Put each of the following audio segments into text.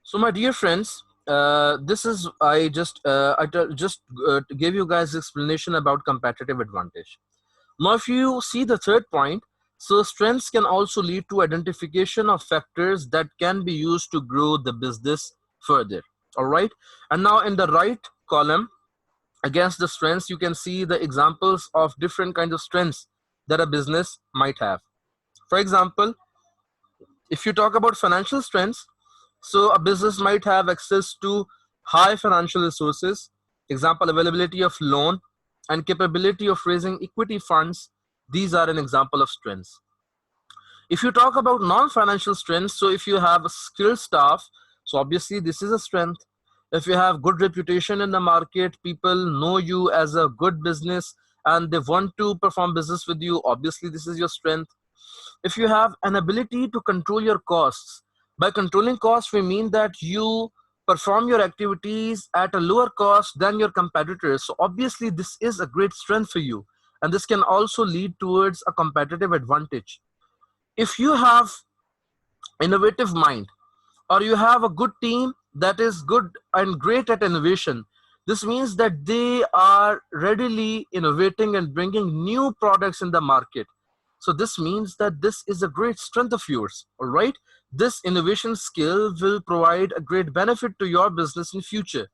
So, my dear friends, this is gave you guys explanation about competitive advantage. Now, if you see the third point, so strengths can also lead to identification of factors that can be used to grow the business further. All right, and now in the right column against the strengths, you can see the examples of different kinds of strengths that a business might have. For example, if you talk about financial strengths, so a business might have access to high financial resources, example availability of loan and capability of raising equity funds. These are an example of strengths. If you talk about non-financial strengths, so if you have a skilled staff, so obviously this is a strength. If you have good reputation in the market, people know you as a good business and they want to perform business with you, obviously this is your strength. If you have an ability to control your costs, by controlling costs we mean that you perform your activities at a lower cost than your competitors, so obviously this is a great strength for you, and this can also lead towards a competitive advantage. If you have innovative mind, or you have a good team that is good and great at innovation, this means that they are readily innovating and bringing new products in the market. So this means that this is a great strength of yours. All right, this innovation skill will provide a great benefit to your business in future.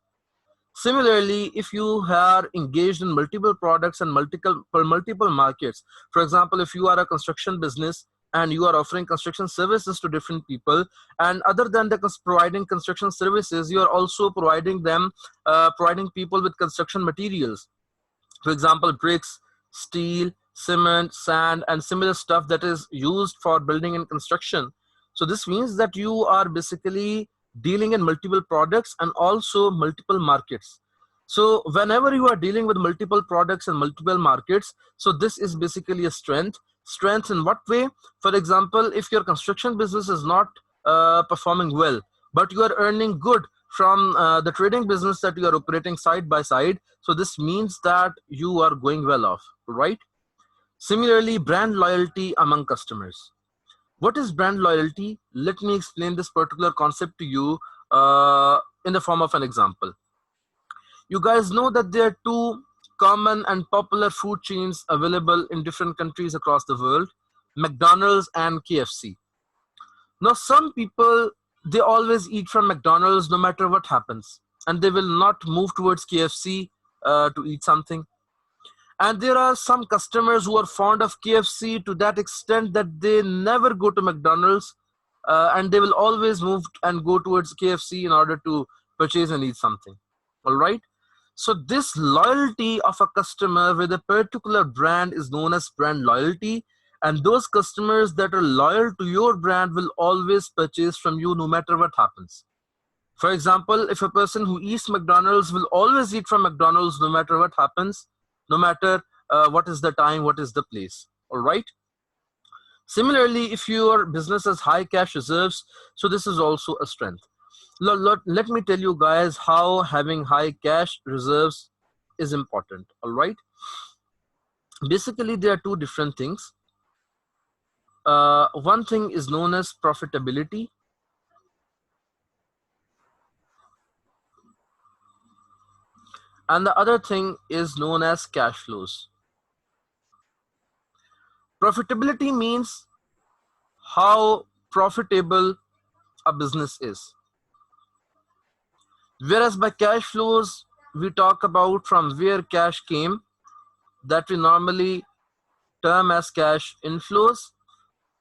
Similarly, if you are engaged in multiple products and multiple markets, for example, if you are a construction business and you are offering construction services to different people, and other than the providing construction services, you are also providing people with construction materials, for example, bricks, steel, cement, sand, and similar stuff that is used for building and construction. So this means that you are basically dealing in multiple products and also multiple markets. So whenever you are dealing with multiple products and multiple markets, so this is basically a strength. Strength in what way? For example, if your construction business is not performing well, but you are earning good from the trading business that you are operating side by side, so this means that you are going well off, right? Similarly, brand loyalty among customers. What is brand loyalty? Let me explain this particular concept to you in the form of an example. You guys know that there are two common and popular food chains available in different countries across the world: McDonald's and KFC. Now, some people, they always eat from McDonald's no matter what happens, and they will not move towards KFC to eat something. And there are some customers who are fond of KFC to that extent that they never go to McDonald's, and they will always move and go towards KFC in order to purchase and eat something. All right. So this loyalty of a customer with a particular brand is known as brand loyalty, and those customers that are loyal to your brand will always purchase from you no matter what happens. For example, if a person who eats McDonald's will always eat from McDonald's no matter what happens, no matter what is the time, what is the place. All right. Similarly, if your business has high cash reserves, so this is also a strength. Let me tell you guys how having high cash reserves is important. All right. Basically, there are two different things. One thing is known as profitability, and the other thing is known as cash flows. Profitability means how profitable a business is, whereas by cash flows we talk about from where cash came, that we normally term as cash inflows,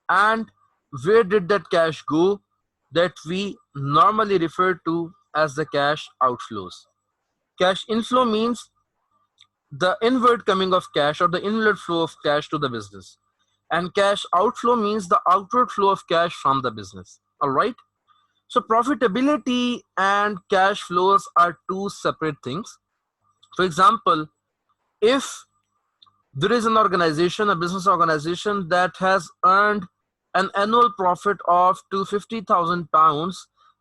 and where did that cash go, that we normally refer to as the cash outflows. Cash inflow means the inward coming of cash or the inward flow of cash to the business, and cash outflow means the outward flow of cash from the business. All right. So profitability and cash flows are two separate things. For example, if there is an organization, a business organization that has earned an annual profit of £250,000,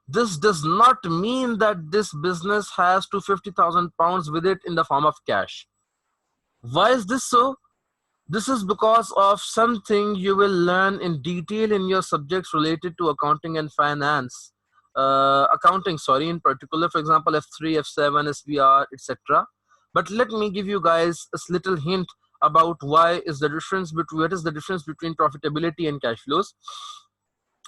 this does not mean that this business has £250,000 with it in the form of cash. Why is this so? This is because of something you will learn in detail in your subjects related to accounting and finance accounting, sorry, in particular, for example, F3, F7, SBR, etc. But let me give you guys a little hint about what is the difference between profitability and cash flows.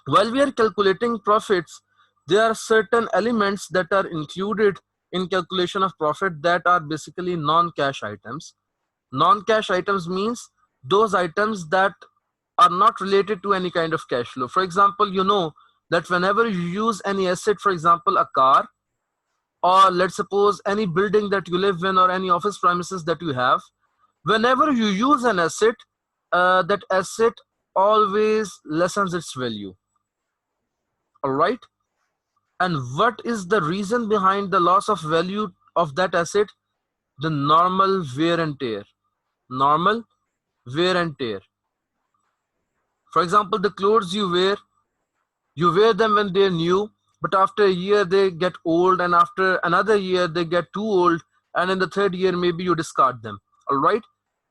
While we are calculating profits, there are certain elements that are included in calculation of profit that are basically non-cash items. Non-cash items means those items that are not related to any kind of cash flow. For example, you know that whenever you use any asset, for example, a car, or let's suppose any building that you live in or any office premises that you have, whenever you use an asset, that asset always lessens its value. All right. And what is the reason behind the loss of value of that asset? The normal wear and tear. Normal wear and tear. For example, the clothes you wear them when they're new, but after a year they get old, and after another year they get too old, and in the third year maybe you discard them. All right.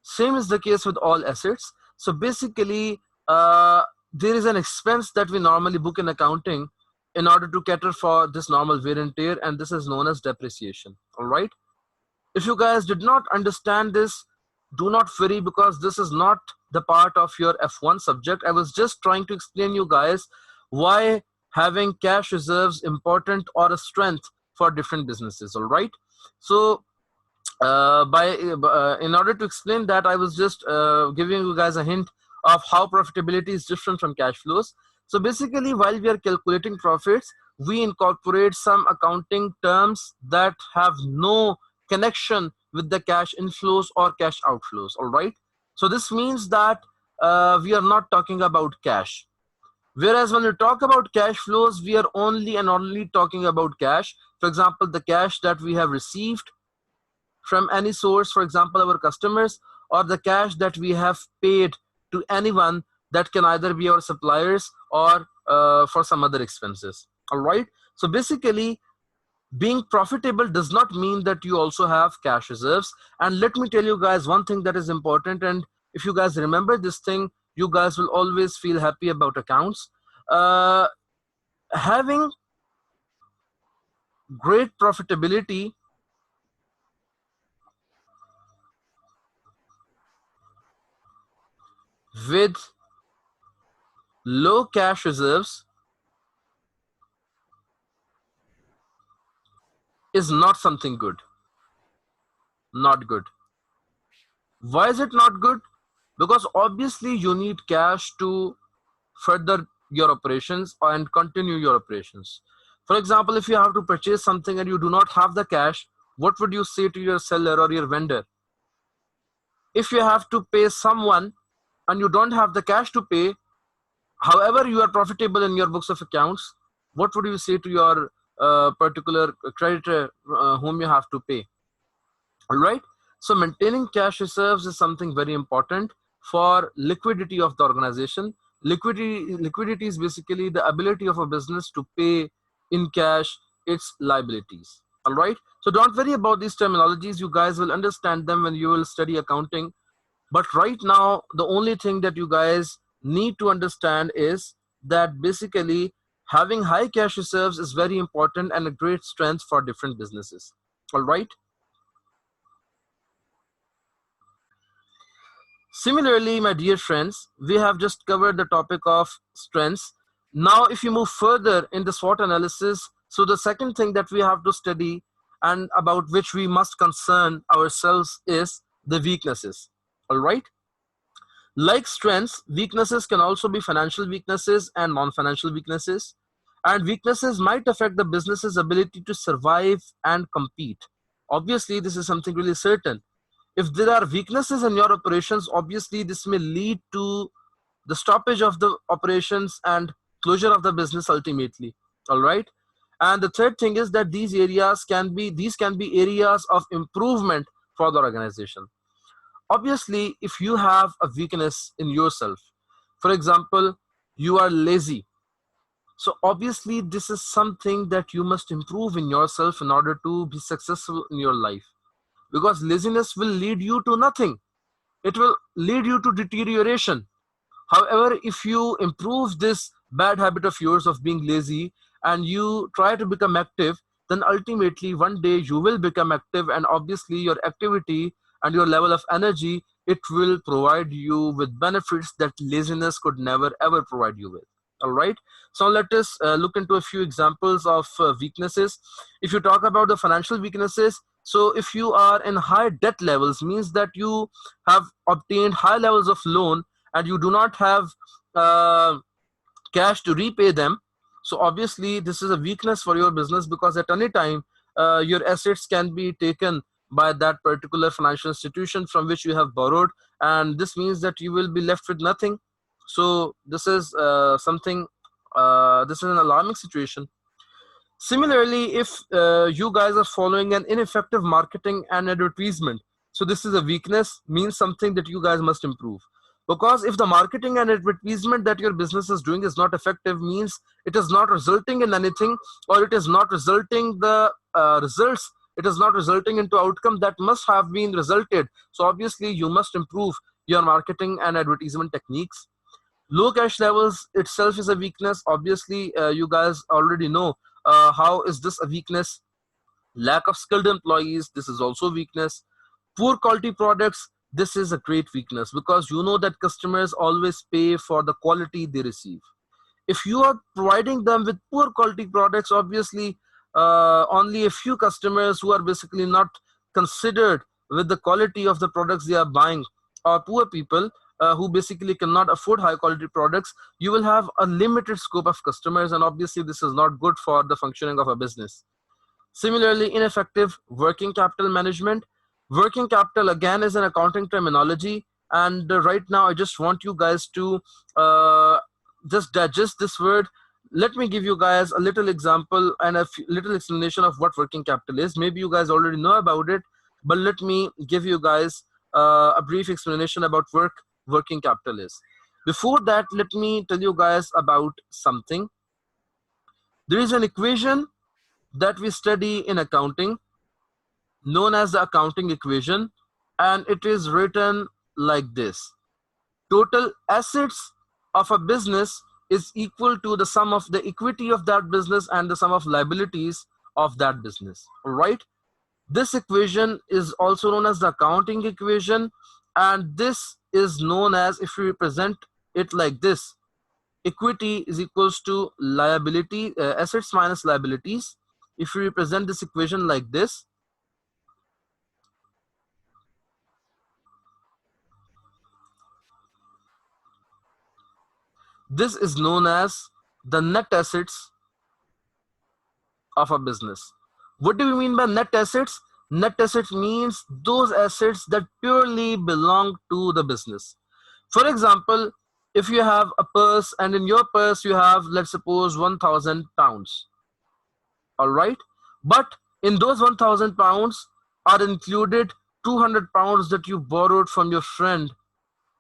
Same is the case with all assets. So basically, there is an expense that we normally book in accounting in order to cater for this normal wear and tear, and this is known as depreciation. All right. If you guys did not understand this, do not worry, because this is not the part of your F1 subject. I was just trying to explain you guys why having cash reserves important or a strength for different businesses. All right. So in order to explain that, I was just giving you guys a hint of how profitability is different from cash flows. So basically, while we are calculating profits, we incorporate some accounting terms that have no connection with the cash inflows or cash outflows. All right. So this means that we are not talking about cash. Whereas when we talk about cash flows, we are only and only talking about cash. For example, the cash that we have received from any source, for example, our customers, or the cash that we have paid to anyone, that can either be our suppliers or for some other expenses. All right. So basically, being profitable does not mean that you also have cash reserves. And let me tell you guys one thing that is important. And if you guys remember this thing, you guys will always feel happy about accounts. Having great profitability with low cash reserves is not something good. Not good. Why is it not good? Because obviously you need cash to further your operations and continue your operations. For example, if you have to purchase something and you do not have the cash, what would you say to your seller or your vendor? If you have to pay someone and you don't have the cash to pay, however you are profitable in your books of accounts, what would you say to your particular creditor whom you have to pay? All right. So maintaining cash reserves is something very important for liquidity of the organization. Liquidity is basically the ability of a business to pay in cash its liabilities. All right. So don't worry about these terminologies. You guys will understand them when you will study accounting. But right now, the only thing that you guys need to understand is that basically having high cash reserves is very important and a great strength for different businesses. All right. Similarly, my dear friends, we have just covered the topic of strengths. Now, if you move further in the SWOT analysis, so the second thing that we have to study and about which we must concern ourselves is the weaknesses. All right. Like strengths, weaknesses can also be financial weaknesses and non-financial weaknesses. And weaknesses might affect the business's ability to survive and compete. Obviously, this is something really certain. If there are weaknesses in your operations, obviously this may lead to the stoppage of the operations and closure of the business ultimately. All right. And the third thing is that these can be areas of improvement for the organization. Obviously, if you have a weakness in yourself, for example, you are lazy. So obviously this is something that you must improve in yourself in order to be successful in your life, because laziness will lead you to nothing. It will lead you to deterioration. However, if you improve this bad habit of yours of being lazy and you try to become active, then ultimately one day you will become active, and obviously your activity and your level of energy, it will provide you with benefits that laziness could never ever provide you with. All right, so let us look into a few examples of weaknesses. If you talk about the financial weaknesses, so if you are in high debt levels, means that you have obtained high levels of loan and you do not have uh, cash to repay them. So obviously this is a weakness for your business, because at any time your assets can be taken by that particular financial institution from which you have borrowed, and this means that you will be left with nothing. So this is something, this is an alarming situation. Similarly, if you guys are following an ineffective marketing and advertisement, so this is a weakness, means something that you guys must improve. Because if the marketing and advertisement that your business is doing is not effective, means it is not resulting in anything, or it is not resulting the results. It is not resulting into outcome that must have been resulted. So obviously, you must improve your marketing and advertisement techniques. Low cash levels itself is a weakness. Obviously you guys already know how is this a weakness. Lack of skilled employees, this is also a weakness. Poor quality products, this is a great weakness, because you know that customers always pay for the quality they receive. If you are providing them with poor quality products, obviously only a few customers who are basically not considered with the quality of the products they are buying, or poor people who basically cannot afford high quality products, you will have a limited scope of customers, and obviously this is not good for the functioning of a business. Similarly, ineffective working capital management. Working capital again is an accounting terminology, and right now I just want you guys to uh, just digest this word. Let me give you guys a little example and a little explanation of what working capital is. Maybe you guys already know about it, but let me give you guys a brief explanation about working capital is. Before that, let me tell you guys about something. There is an equation that we study in accounting known as the accounting equation, and it is written like this: total assets of a business is equal to the sum of the equity of that business and the sum of liabilities of that business. All right, this equation is also known as the accounting equation, and this is known as, if we represent it like this, equity is equals to liability, assets minus liabilities. If we represent this equation like this, this is known as the net assets of a business. What do we mean by net assets? Net assets means those assets that purely belong to the business. For example, if you have a purse and in your purse you have, let's suppose, 1000 pounds, all right, but in those 1000 pounds are included 200 pounds that you borrowed from your friend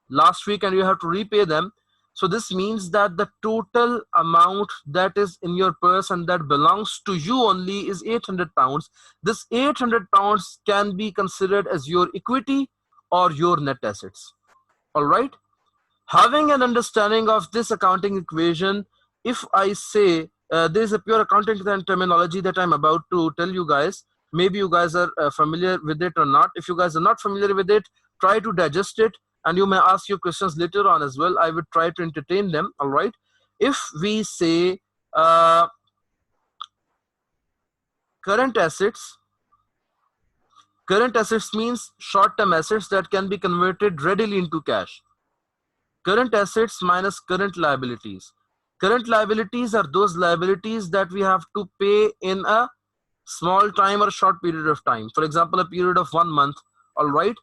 last week and you have to repay them. So this means that the total amount that is in your purse and that belongs to you only is 800 pounds. This 800 pounds can be considered as your equity or your net assets. All right. Having an understanding of this accounting equation, if I say there is a pure accounting terminology that I'm about to tell you guys, maybe you guys are familiar with it or not. If you guys are not familiar with it, try to digest it, and you may ask your questions later on as well. I would try to entertain them. All right, if we say uh, current assets, current assets means short-term assets that can be converted readily into cash. Current assets minus current liabilities. Current liabilities are those liabilities that we have to pay in a small time or short period of time. For example, a period of 1 month. All right.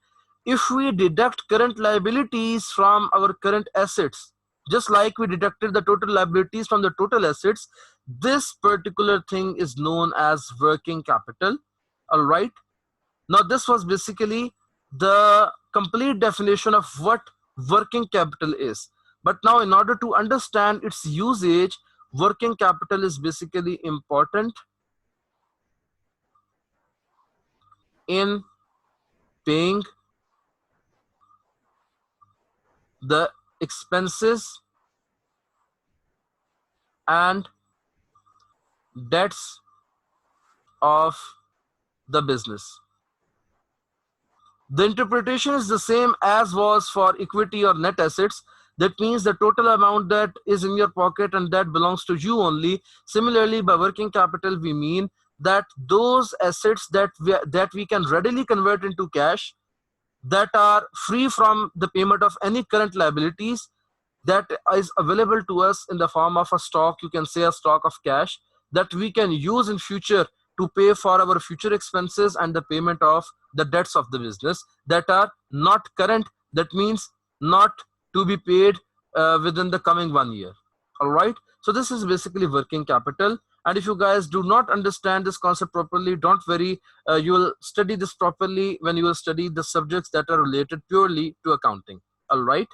If we deduct current liabilities from our current assets, just like we deducted the total liabilities from the total assets, this particular thing is known as working capital. All right. Now, this was basically the complete definition of what working capital is. But now, in order to understand its usage, working capital is basically important in paying the expenses and debts of the business. The interpretation is the same as was for equity or net assets. That means the total amount that is in your pocket and that belongs to you only. Similarly, by working capital, we mean that those assets that we can readily convert into cash, that are free from the payment of any current liabilities, that is available to us in the form of a stock, you can say a stock of cash, that we can use in future to pay for our future expenses and the payment of the debts of the business that are not current, that means not to be paid within the coming 1 year. All right, so this is basically working capital. And if you guys do not understand this concept properly, don't worry, you will study this properly when you will study the subjects that are related purely to accounting. All right,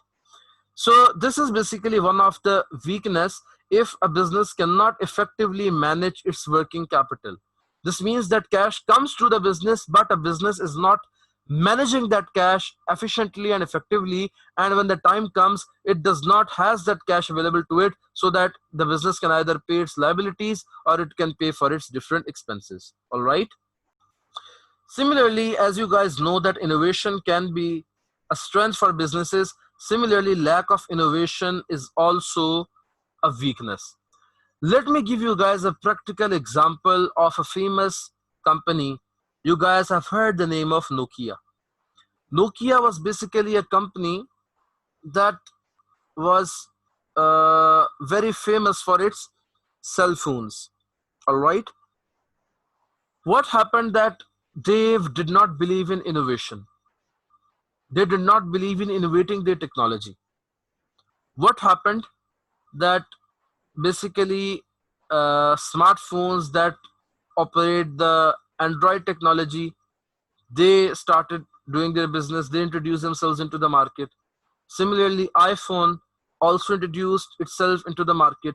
so this is basically one of the weakness if a business cannot effectively manage its working capital. This means that cash comes to the business, but a business is not managing that cash efficiently and effectively, and when the time comes, it does not has that cash available to it, so that the business can either pay its liabilities or it can pay for its different expenses. All right. Similarly, as you guys know that innovation can be a strength for businesses, similarly lack of innovation is also a weakness. Let me give you guys a practical example of a famous company. You guys have heard the name of Nokia. Nokia was basically a company that was very famous for its cell phones. All right. What happened that they did not believe in innovation. They did not believe in innovating their technology. What happened that basically smartphones that operate the Android technology, they started doing their business, they introduced themselves into the market. Similarly, iPhone also introduced itself into the market.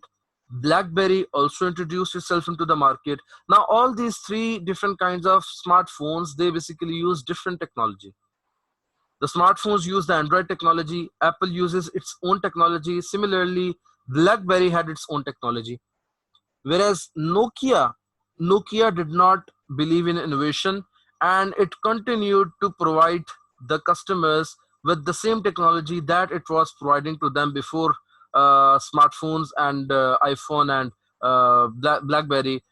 BlackBerry also introduced itself into the market. Now all these three different kinds of smartphones, they basically use different technology. The smartphones use the Android technology, Apple uses its own technology. Similarly, BlackBerry had its own technology. Whereas Nokia did not believe in innovation, and it continued to provide the customers with the same technology that it was providing to them before smartphones and iPhone and BlackBerry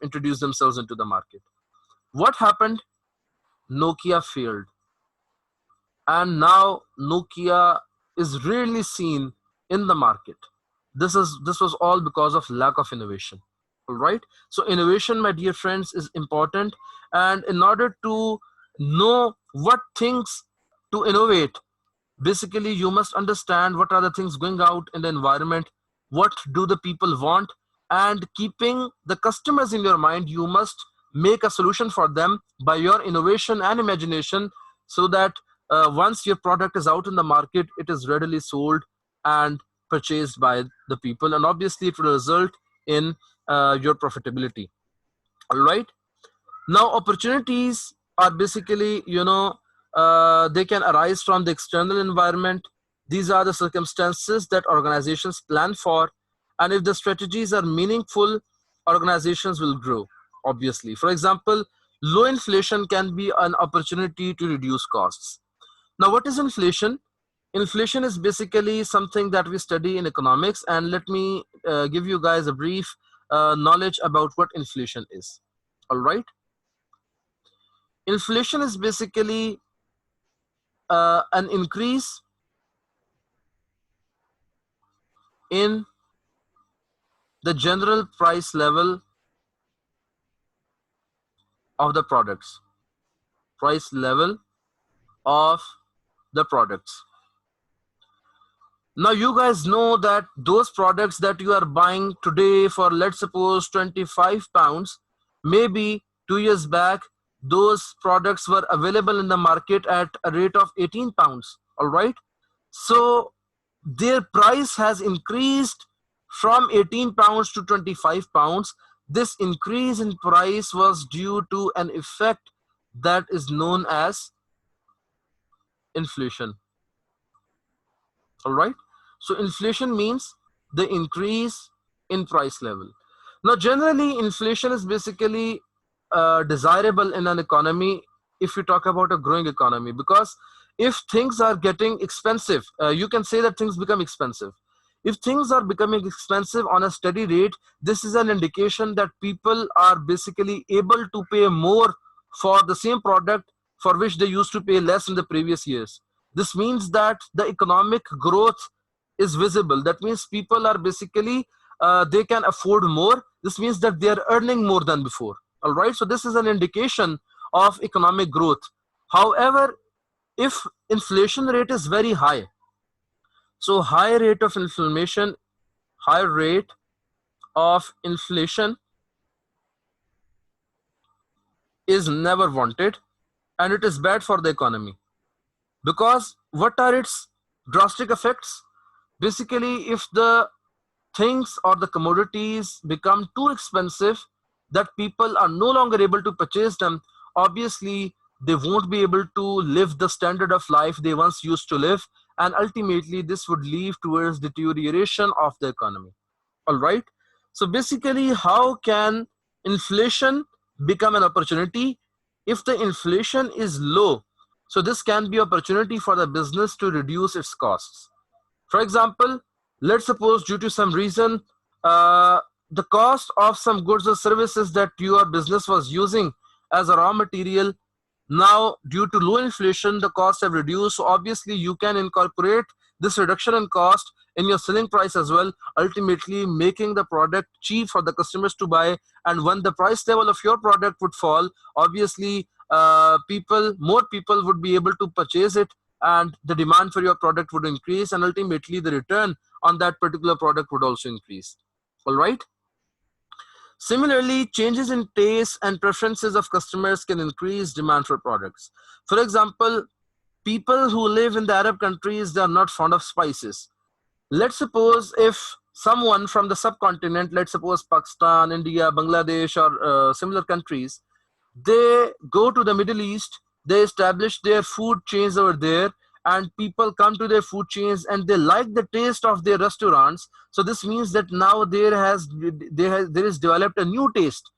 introduced themselves into the market. What happened? Nokia failed, and now Nokia is rarely seen in the market. This was all because of lack of innovation. All right. So innovation, my dear friends, is important, and in order to know what things to innovate, basically you must understand what are the things going out in the environment, what do the people want, and keeping the customers in your mind, you must make a solution for them by your innovation and imagination, so that once your product is out in the market, it is readily sold and purchased by the people, and obviously it will result in your profitability. All right. Now opportunities are basically, they can arise from the external environment. These are the circumstances that organizations plan for, and if the strategies are meaningful, organizations will grow. Obviously, for example, low inflation can be an opportunity to reduce costs. Now what is inflation? Inflation is basically something that we study in economics, and let me give you guys a brief knowledge about what inflation is. All right. Inflation is basically an increase in the general price level of the products. Price level of the products. Now you guys know that those products that you are buying today for, let's suppose, 25 pounds, maybe 2 years back, those products were available in the market at a rate of 18 pounds. All right. So their price has increased from 18 pounds to 25 pounds. This increase in price was due to an effect that is known as inflation. All right. So inflation means the increase in price level. Now, generally, inflation is basically desirable in an economy if you talk about a growing economy, because if things are getting expensive, you can say that things become expensive. If things are becoming expensive on a steady rate, this is an indication that people are basically able to pay more for the same product for which they used to pay less in the previous years. This means that the economic growth is visible. That means people are basically they can afford more. This means that they are earning more than before. All right, so this is an indication of economic growth. However, if inflation rate is very high, so high rate of inflation is never wanted, and it is bad for the economy. Because what are its drastic effects? Basically, if the things or the commodities become too expensive that people are no longer able to purchase them, obviously they won't be able to live the standard of life they once used to live, and ultimately this would lead towards deterioration of the economy. All right, so basically, how can inflation become an opportunity? If the inflation is low, so this can be opportunity for the business to reduce its costs. For example, let's suppose due to some reason, uh, the cost of some goods or services that your business was using as a raw material, now due to low inflation, the costs have reduced. So obviously, you can incorporate this reduction in cost in your selling price as well, ultimately making the product cheap for the customers to buy. And when the price level of your product would fall, obviously, more people would be able to purchase it, and the demand for your product would increase, and ultimately the return on that particular product would also increase. All right. Similarly, changes in taste and preferences of customers can increase demand for products. For example, people who live in the Arab countries, they are not fond of spices. Let's suppose if someone from the subcontinent, let's suppose Pakistan, India, Bangladesh, or similar countries, they go to the Middle East, they establish their food chains over there, and people come to their food chains and they like the taste of their restaurants. So this means that now there is developed a new taste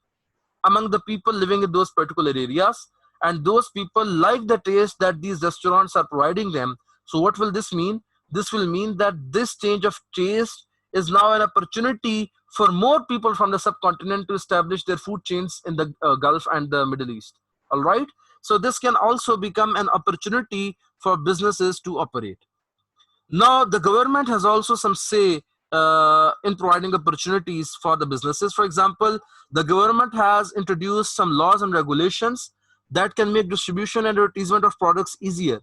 among the people living in those particular areas, and those people like the taste that these restaurants are providing them. So what will this mean? This will mean that this change of taste is now an opportunity for more people from the subcontinent to establish their food chains in the Gulf and the Middle East. All right, so this can also become an opportunity for businesses to operate. Now, the government has also some say in providing opportunities for the businesses. For example, the government has introduced some laws and regulations that can make distribution and advertisement of products easier.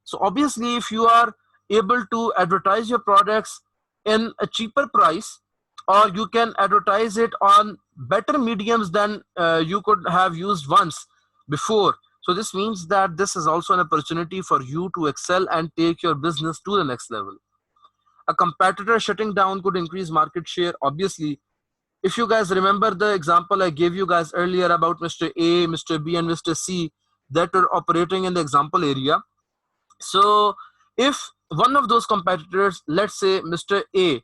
So obviously, if you are able to advertise your products in a cheaper price, or you can advertise it on better mediums than you could have used once before. So this means that this is also an opportunity for you to excel and take your business to the next level. A competitor shutting down could increase market share. Obviously, if you guys remember the example I gave you guys earlier about Mr. A, Mr. B, and Mr. C that are operating in the example area. So if one of those competitors, let's say Mr. A,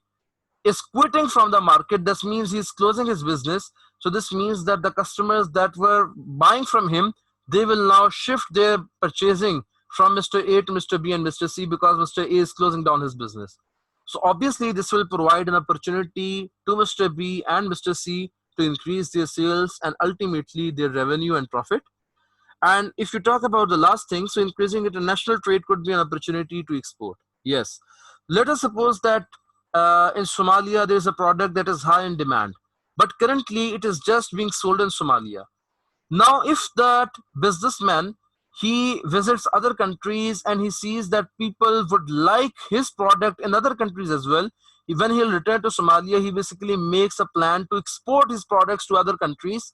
is quitting from the market, this means he's closing his business. So this means that the customers that were buying from him, they will now shift their purchasing from Mr. A to Mr. B and Mr. C, because Mr. A is closing down his business. So obviously this will provide an opportunity to Mr. B and Mr. C to increase their sales and ultimately their revenue and profit. And if you talk about the last thing, so increasing international trade could be an opportunity to export. Yes. Let us suppose that in Somalia there is a product that is high in demand, but currently it is just being sold in Somalia. Now, if that businessman, he visits other countries and he sees that people would like his product in other countries as well, when he'll return to Somalia, he basically makes a plan to export his products to other countries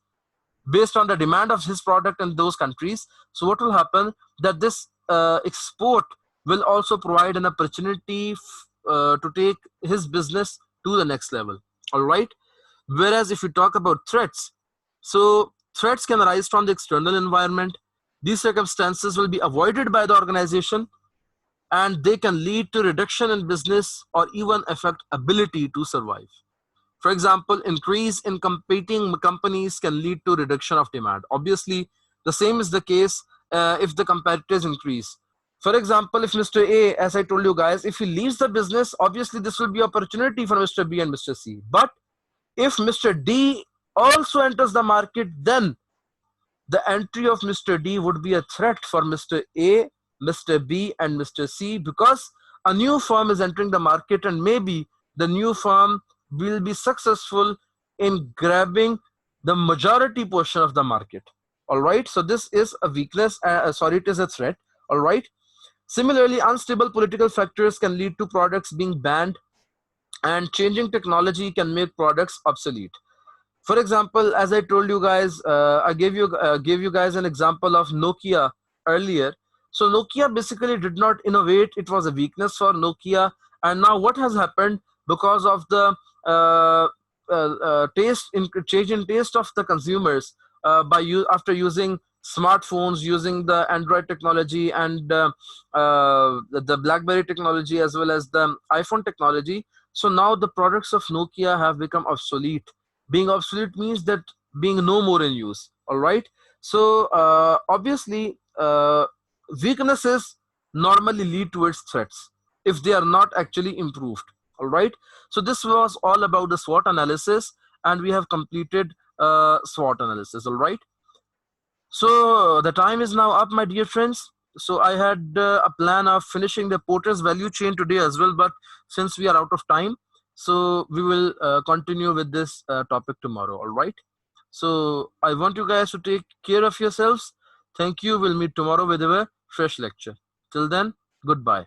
based on the demand of his product in those countries. So what will happen, that this export will also provide an opportunity to take his business to the next level. All right. Whereas if you talk about threats, so threats can arise from the external environment. These circumstances will be avoided by the organization, and they can lead to reduction in business or even affect ability to survive. For example, increase in competing companies can lead to reduction of demand. Obviously, the same is the case if the competitors increase. For example, if Mr. A, as I told you guys, if he leaves the business, obviously this will be opportunity for Mr. B and Mr. C. But if Mr. D also enters the market, then the entry of Mr. D would be a threat for Mr. A, Mr. B, and Mr. C, because a new firm is entering the market, and maybe the new firm will be successful in grabbing the majority portion of the market. All right, so this is a weakness, sorry, it is a threat. All right. Similarly, unstable political factors can lead to products being banned, and changing technology can make products obsolete. For example, as I told you guys, I gave you guys an example of Nokia earlier. So Nokia basically did not innovate. It was a weakness for Nokia. And now what has happened because of the change in taste of the consumers after using smartphones, using the Android technology and the BlackBerry technology as well as the iPhone technology. So now the products of Nokia have become obsolete. Being obsolete means that being no more in use. All right. So obviously, weaknesses normally lead towards threats if they are not actually improved. All right. So this was all about the SWOT analysis, and we have completed SWOT analysis. All right. So the time is now up, my dear friends. So I had a plan of finishing the Porter's value chain today as well, but since we are out of time, so we will continue with this topic tomorrow. All right. So I want you guys to take care of yourselves. Thank you. We'll meet tomorrow with a fresh lecture. Till then, goodbye.